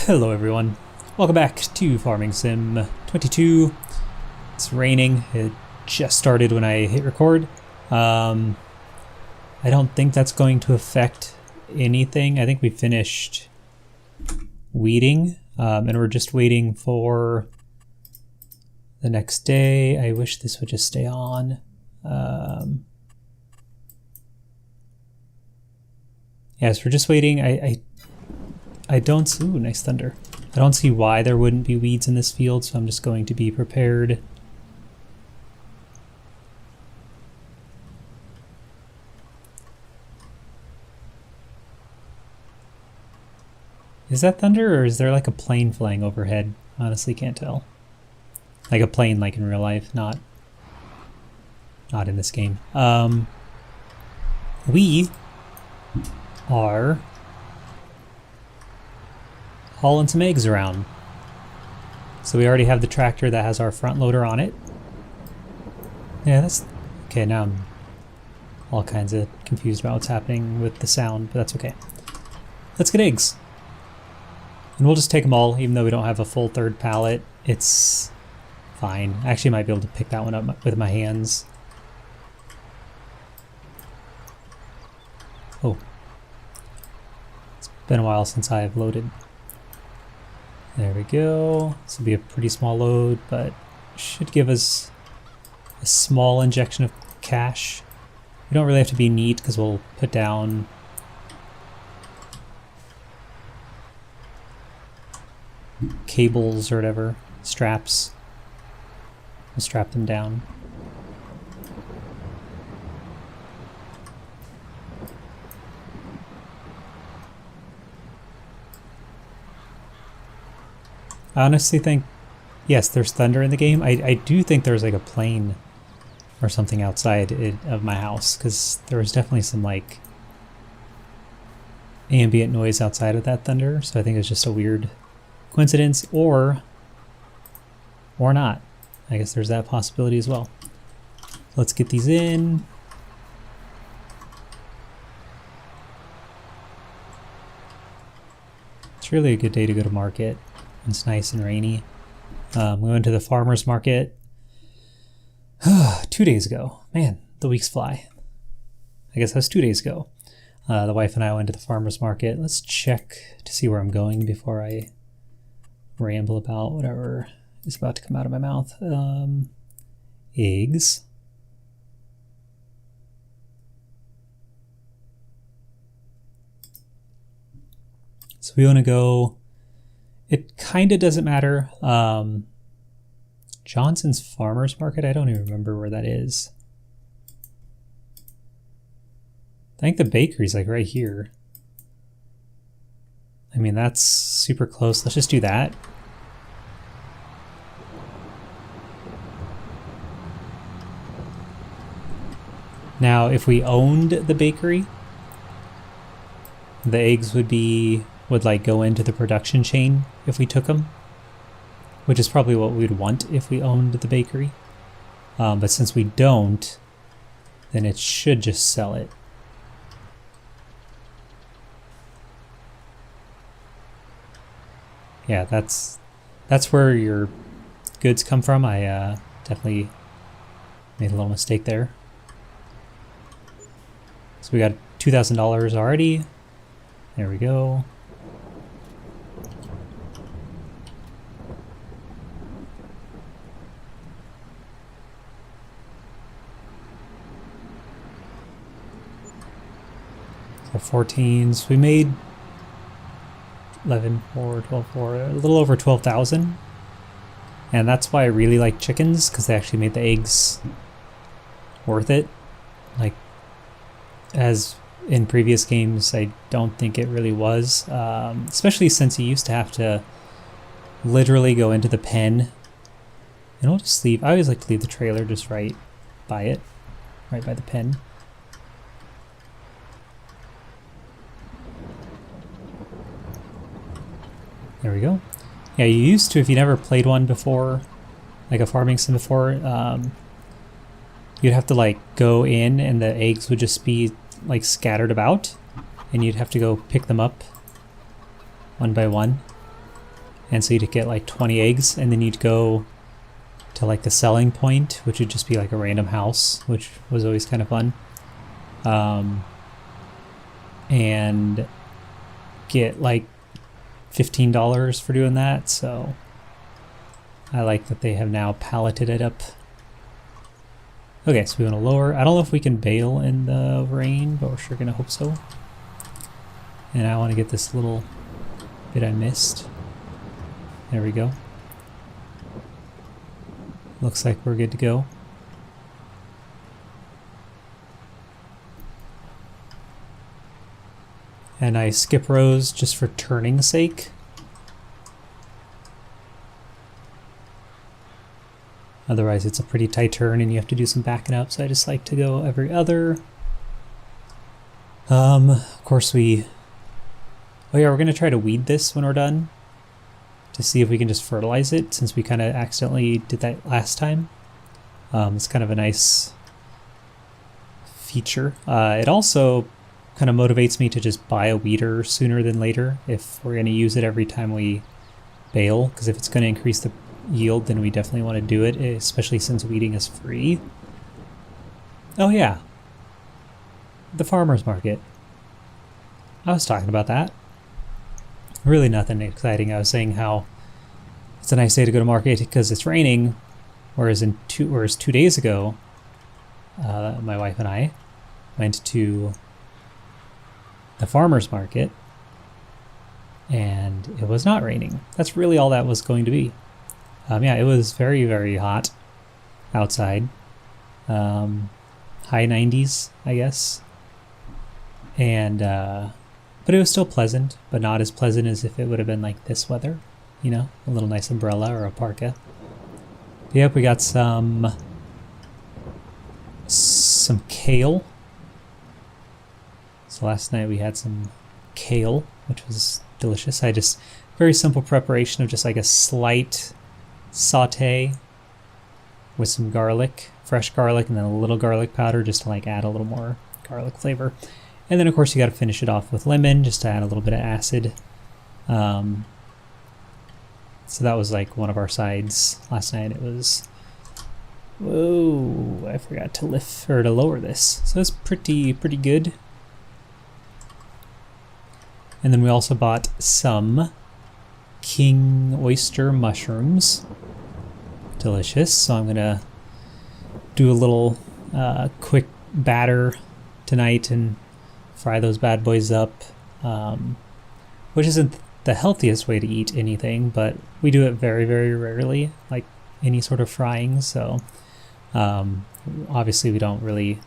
Hello everyone, welcome back to Farming Sim 22. It's raining, it just started when I hit record. I don't think that's going to affect anything. I think we finished weeding and we're just waiting for the next day. I wish this would just stay on. Yes, we're just waiting. I don't see, ooh, nice thunder. I don't see why there wouldn't be weeds in this field, so I'm just going to be prepared. Is that thunder, or is there like a plane flying overhead? Honestly, can't tell. Like a plane, like in real life, not in this game. We are hauling some eggs around. So we already have the tractor that has our front loader on it. Yeah, that's okay. Now I'm all kinds of confused about what's happening with the sound, but that's okay. Let's get eggs. And we'll just take them all, even though we don't have a full third pallet. It's fine. I actually might be able to pick that one up with my hands. Oh. It's been a while since I've loaded. There we go. This will be a pretty small load, but should give us a small injection of cash. We don't really have to be neat because we'll put down cables or whatever, straps. We'll strap them down. I honestly think, yes, there's thunder in the game. I do think there's like a plane or something outside of my house, because there was definitely some like ambient noise outside of that thunder, so I think it's just a weird coincidence, or not. I guess there's that possibility as well. Let's get these in. It's really a good day to go to market. It's nice and rainy. We went to the farmer's market 2 days ago. Man, the weeks fly. I guess that was 2 days ago. The wife and I went to the farmer's market. Let's check to see where I'm going before I ramble about whatever is about to come out of my mouth. Eggs. So we want to go... It kind of doesn't matter. Johnson's Farmer's Market, I don't even remember where that is. I think the bakery's like right here. I mean, that's super close. Let's just do that. Now, if we owned the bakery, the eggs would like go into the production chain if we took them, which is probably what we'd want if we owned the bakery. But since we don't, then it should just sell it. Yeah, that's where your goods come from. I definitely made a little mistake there. So we got $2,000 already. There we go. So 14s. We made 11, 4, 12, 4, a little over 12,000. And that's why I really like chickens, because they actually made the eggs worth it. Like, as in previous games, I don't think it really was. Especially since you used to have to literally go into the pen. And we'll just leave, I always like to leave the trailer just right by it, right by the pen. There we go. Yeah, you used to, if you never played one before, like a farming sim before, you'd have to like go in and the eggs would just be like scattered about and you'd have to go pick them up one by one. And so you'd get like 20 eggs, and then you'd go to like the selling point, which would just be like a random house, which was always kind of fun. And get like $15 for doing that, so I like that they have now palleted it up. Okay, so we want to lower. I don't know if we can bail in the rain, but we're sure gonna hope so. And I want to get this little bit I missed. There we go. Looks like we're good to go. And I skip rows just for turning's sake. Otherwise it's a pretty tight turn and you have to do some backing up, so I just like to go every other. Of course oh yeah, we're gonna try to weed this when we're done to see if we can just fertilize it, since we kind of accidentally did that last time. It's kind of a nice feature. It also kind of motivates me to just buy a weeder sooner than later if we're going to use it every time we bale, because if it's going to increase the yield, then we definitely want to do it, especially since weeding is free. Oh yeah, the farmer's market. I was talking about that. Really nothing exciting. I was saying how it's a nice day to go to market because it's raining, whereas 2 days ago, my wife and I went to the farmer's market and it was not raining. That's really all that was going to be. Yeah, it was very, very hot outside. High 90s, I guess. And but it was still pleasant, but not as pleasant as if it would have been like this weather, you know, a little nice umbrella or a parka. But yep, we got some kale. So last night we had some kale, which was delicious. Very simple preparation of just like a slight saute with some garlic, fresh garlic, and then a little garlic powder just to like add a little more garlic flavor. And then of course you got to finish it off with lemon just to add a little bit of acid. So that was like one of our sides last night. It was, whoa, I forgot to lift or to lower this. So it's pretty good. And then we also bought some king oyster mushrooms. Delicious. So I'm gonna do a little quick batter tonight and fry those bad boys up, which isn't the healthiest way to eat anything, but we do it very, very rarely, like any sort of frying. So obviously we don't really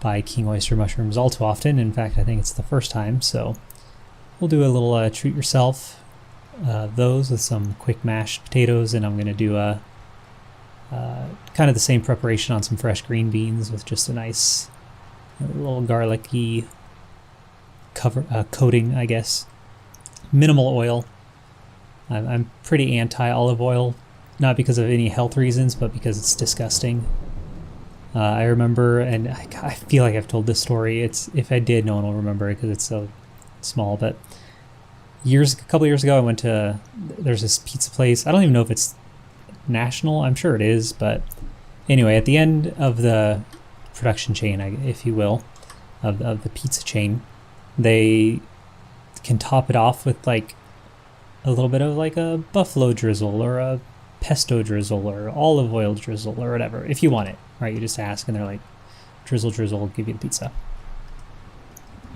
buy king oyster mushrooms all too often. In fact, I think it's the first time. So we'll do a little treat yourself, those with some quick mashed potatoes, and I'm going to do a kind of the same preparation on some fresh green beans with just a nice little garlicky coating, I guess. Minimal oil. I'm pretty anti-olive oil, not because of any health reasons, but because it's disgusting. I remember, and I feel like I've told this story. If I did, no one will remember it because it's so small, but a couple years ago I went to, there's this pizza place. I don't even know if it's national. I'm sure it is, but anyway, at the end of the production chain, if you will, of the pizza chain, they can top it off with like a little bit of like a buffalo drizzle or a pesto drizzle or olive oil drizzle or whatever, if you want it, right? You just ask and they're like, drizzle, drizzle, give you the pizza.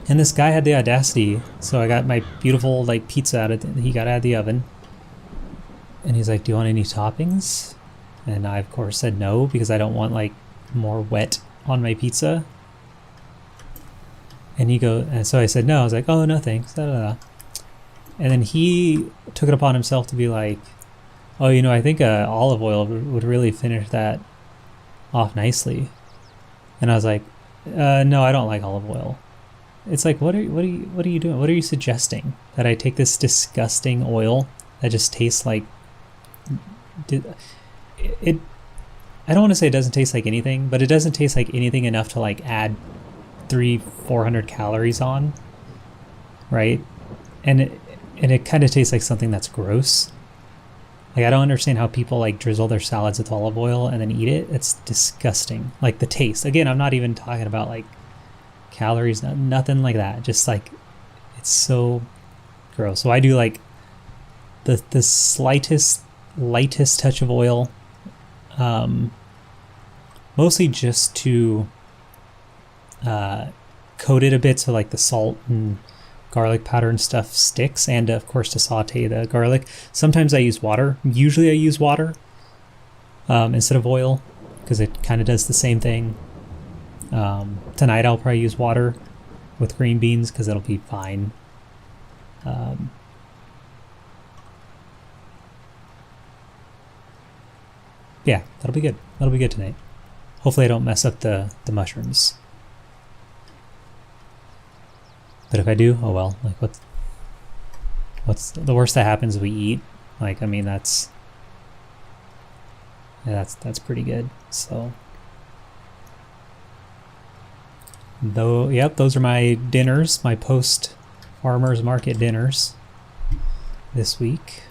And this guy had the audacity, so I got my beautiful like pizza he got out of the oven, and he's like, do you want any toppings? And I of course said no, because I don't want like more wet on my pizza. And so I said no. I was like, oh no thanks, da, da, da. And then he took it upon himself to be like, oh, you know, I think olive oil would really finish that off nicely. And I was like, no, I don't like olive oil. It's like, what are you doing? What are you suggesting? That I take this disgusting oil that just tastes like it? I don't want to say it doesn't taste like anything, but it doesn't taste like anything enough to like add 300-400 calories on, right? And and it kind of tastes like something that's gross. Like, I don't understand how people like drizzle their salads with olive oil and then eat it. It's disgusting. Like the taste. Again, I'm not even talking about like calories, nothing like that. Just like, it's so gross. So I do like the slightest, lightest touch of oil, mostly just to coat it a bit so like the salt and garlic powder and stuff sticks, and of course to saute the garlic. Sometimes I use water. Usually I use water instead of oil because it kind of does the same thing. Tonight I'll probably use water with green beans because it'll be fine. Yeah, that'll be good. That'll be good tonight. Hopefully I don't mess up the mushrooms. But if I do, oh well. Like what's the worst that happens? We eat. Like, I mean, that's pretty good. So, though, yep, those are my dinners, my post farmers market dinners this week.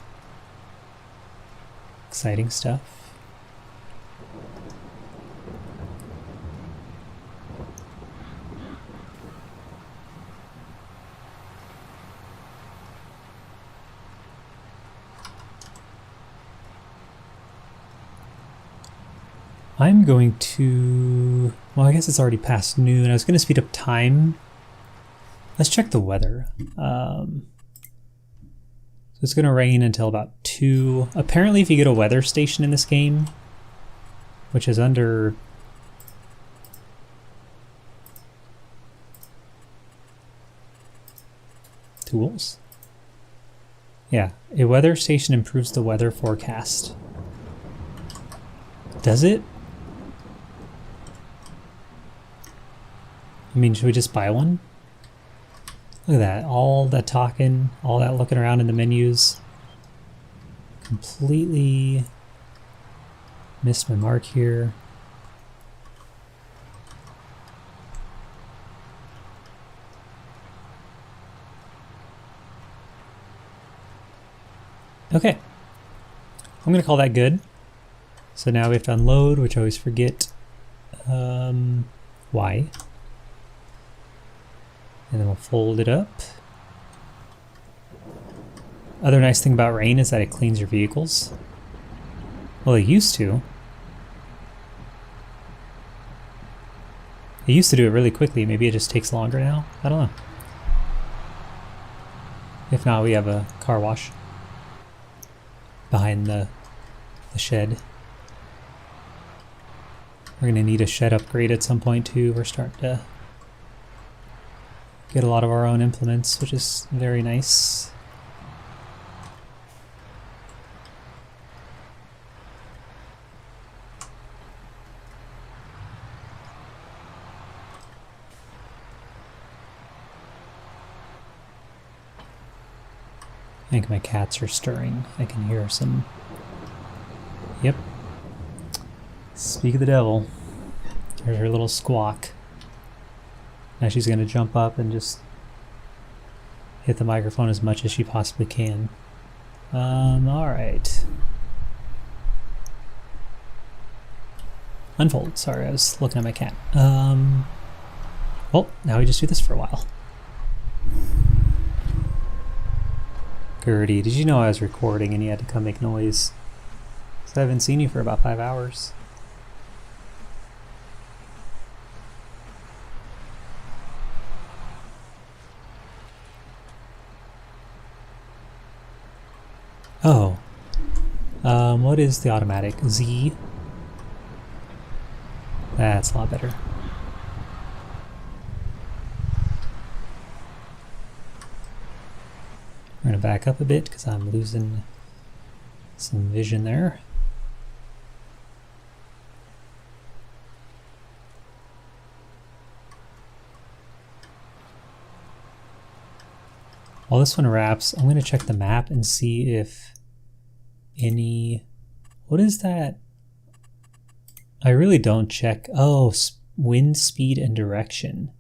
Exciting stuff. I'm going to, well, I guess it's already past noon. I was going to speed up time. Let's check the weather. So it's going to rain until about 2. Apparently, if you get a weather station in this game, which is under tools. Yeah, a weather station improves the weather forecast. Does it? I mean, should we just buy one? Look at that. All that talking, all that looking around in the menus. Completely missed my mark here. Okay. I'm going to call that good. So now we have to unload, which I always forget. Why? And then we'll fold it up. Other nice thing about rain is that it cleans your vehicles. Well, it used to. It used to do it really quickly. Maybe it just takes longer now. I don't know. If not, we have a car wash behind the shed. We're going to need a shed upgrade at some point too. We're starting to get a lot of our own implements, which is very nice. I think my cats are stirring. I can hear some. Yep. Speak of the devil. There's her little squawk. Now she's going to jump up and just hit the microphone as much as she possibly can. Alright. Unfold. Sorry, I was looking at my cat. Well, now we just do this for a while. Gertie, did you know I was recording and you had to come make noise? Because I haven't seen you for about 5 hours. Oh. What is the automatic? Z? That's a lot better. We're going to back up a bit because I'm losing some vision there. While this one wraps, I'm going to check the map and see if any... What is that? I really don't check. Oh, wind speed and direction.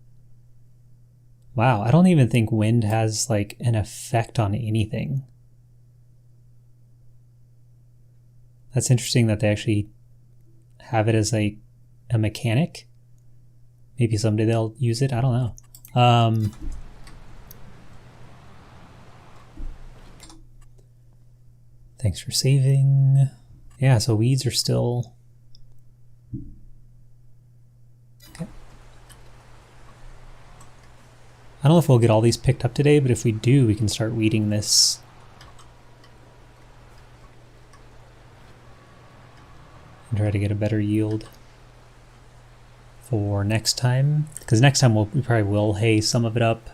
Wow, I don't even think wind has like an effect on anything. That's interesting that they actually have it as a mechanic. Maybe someday they'll use it, I don't know. Thanks for saving. Yeah, so weeds are still... Okay. I don't know if we'll get all these picked up today, but if we do, we can start weeding this. And try to get a better yield for next time. Because next time we probably will hay some of it up.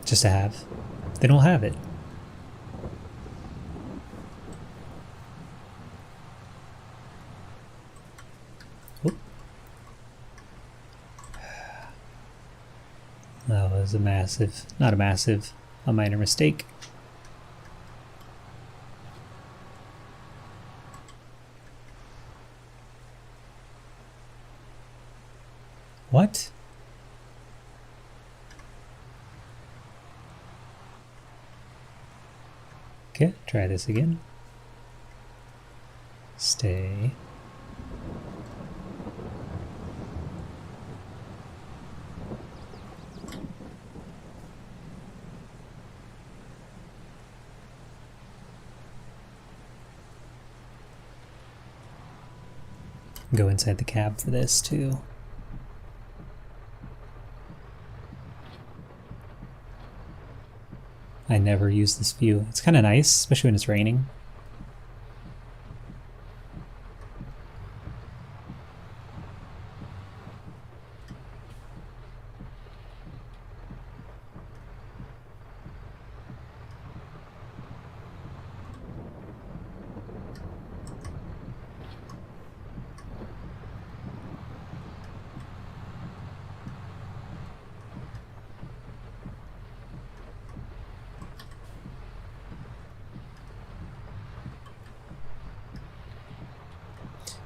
Just to have. They don't have it. Oop. That was a massive, not a massive, a minor mistake. What? Okay, try this again. Stay. Go inside the cab for this too. I never use this view. It's kind of nice, especially when it's raining.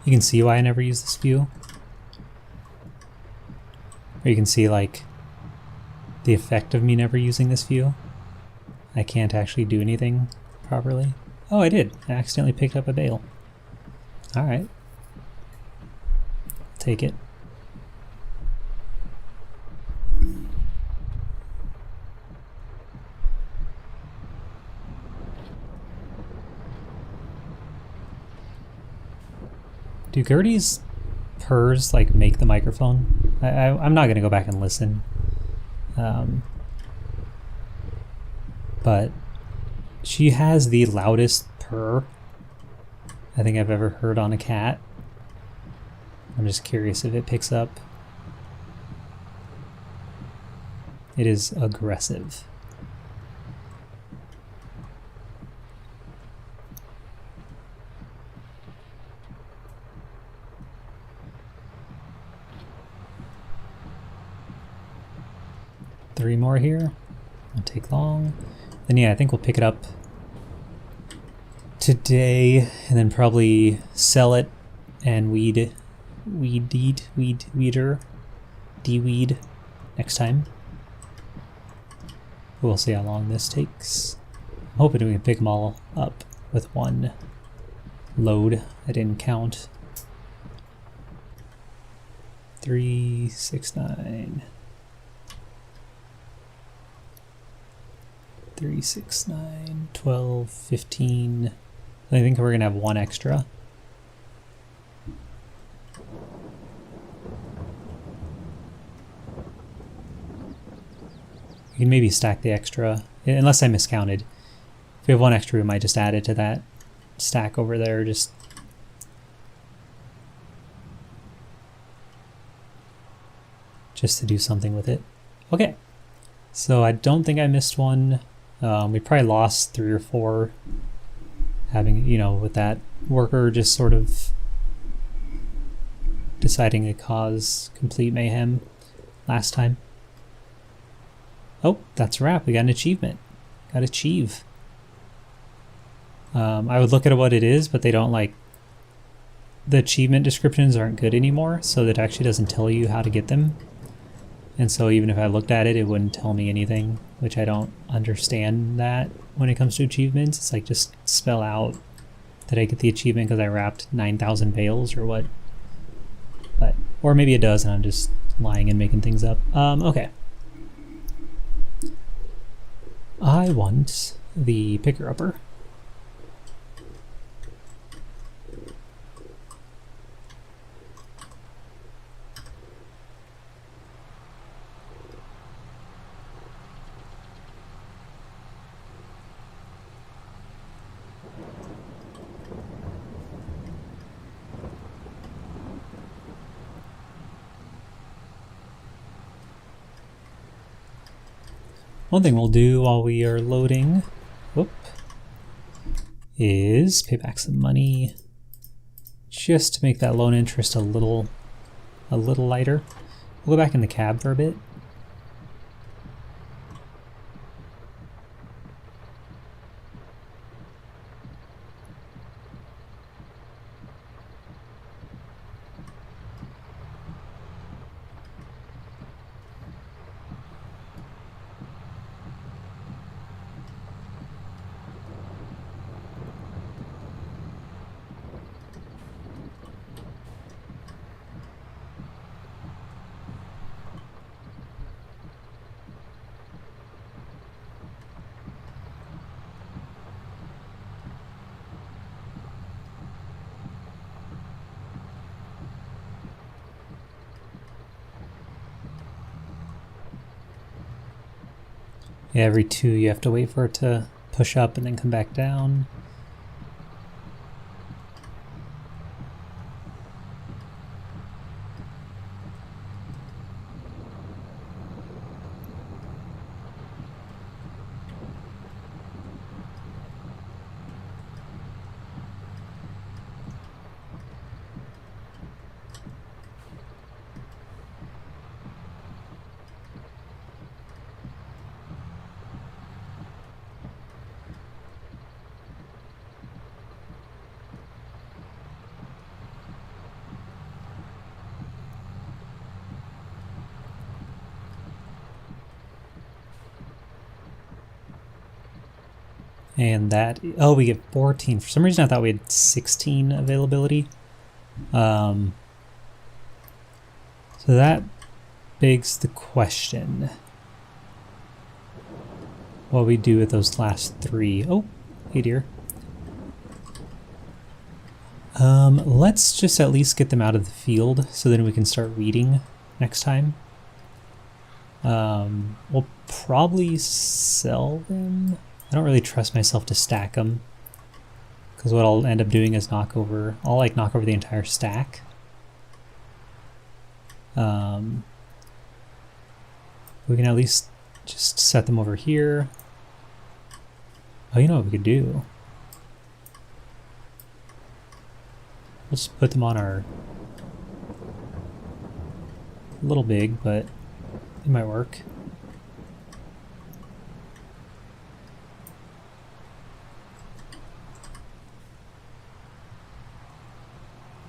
You can see why I never use this view. Or you can see like the effect of me never using this view. I can't actually do anything properly. Oh, I did. I accidentally picked up a bale. Alright. Take it. Do Gertie's purrs like make the microphone? I'm not gonna go back and listen, but she has the loudest purr I think I've ever heard on a cat. I'm just curious if it picks up. It is aggressive. Three more here. Won't take long. Then yeah, I think we'll pick it up today and then probably sell it and de-weed next time. We'll see how long this takes. I'm hoping we can pick them all up with one load. I didn't count. 3, 6, 9. 3, 6, 9, 12, 15. I think we're gonna have one extra. We can maybe stack the extra, unless I miscounted. If we have one extra, we might just add it to that stack over there, just to do something with it. Okay, so I don't think I missed one. We probably lost 3 or 4 having, you know, with that worker just sort of deciding to cause complete mayhem last time. Oh, that's a wrap. We got an achievement. Got achieve. I would look at what it is, but they don't like, the achievement descriptions aren't good anymore, so that actually doesn't tell you how to get them. And so even if I looked at it, it wouldn't tell me anything, which I don't understand that when it comes to achievements. It's like, just spell out that I get the achievement because I wrapped 9,000 bales or what. But, or maybe it does and I'm just lying and making things up. Okay. I want the picker-upper. One thing we'll do while we are loading, is pay back some money just to make that loan interest a little lighter. We'll go back in the cab for a bit. Yeah, every 2 you have to wait for it to push up and then come back down. And that, oh, we get 14. For some reason I thought we had 16 availability. So that begs the question, what we do with those last 3. Oh, hey dear. Let's just at least get them out of the field so then we can start reading next time. We'll probably sell them. I don't really trust myself to stack them, because what I'll end up doing is knock over the entire stack. We can at least just set them over here. Oh, you know what we could do? We'll just put them on our, a little big, but it might work.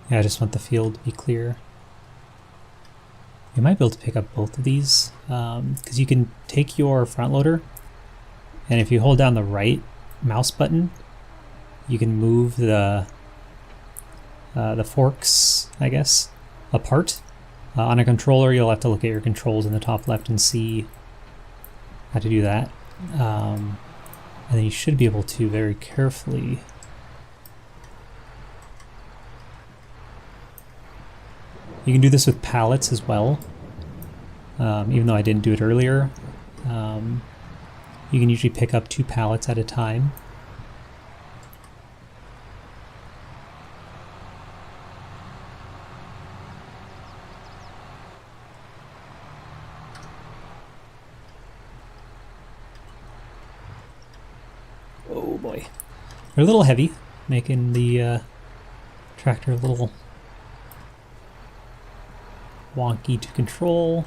Yeah, I just want the field to be clear. You might be able to pick up both of these, because you can take your front loader, and if you hold down the right mouse button, you can move the forks, I guess, apart. On a controller, you'll have to look at your controls in the top left and see how to do that. And then you should be able to very carefully You can do this with pallets as well, even though I didn't do it earlier. You can usually pick up 2 pallets at a time. Oh boy. They're a little heavy, making the tractor a little wonky to control.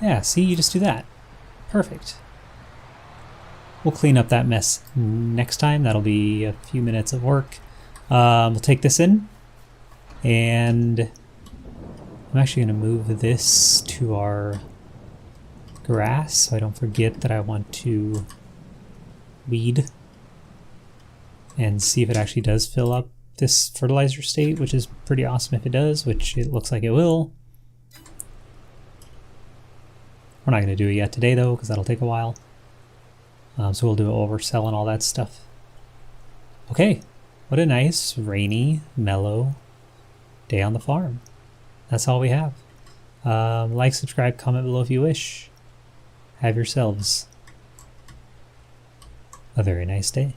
Yeah, see, you just do that. Perfect. we'll clean up that mess next time. That'll be a few minutes of work. We'll take this in, and I'm actually going to move this to our grass so I don't forget that I want to weed and see if it actually does fill up this fertilizer state, which is pretty awesome if it does, which it looks like it will. We're not going to do it yet today though, because that'll take a while. So we'll do it while we're selling all that stuff. Okay, what a nice, rainy, mellow day on the farm. That's all we have. Like, subscribe, comment below if you wish. Have yourselves a very nice day.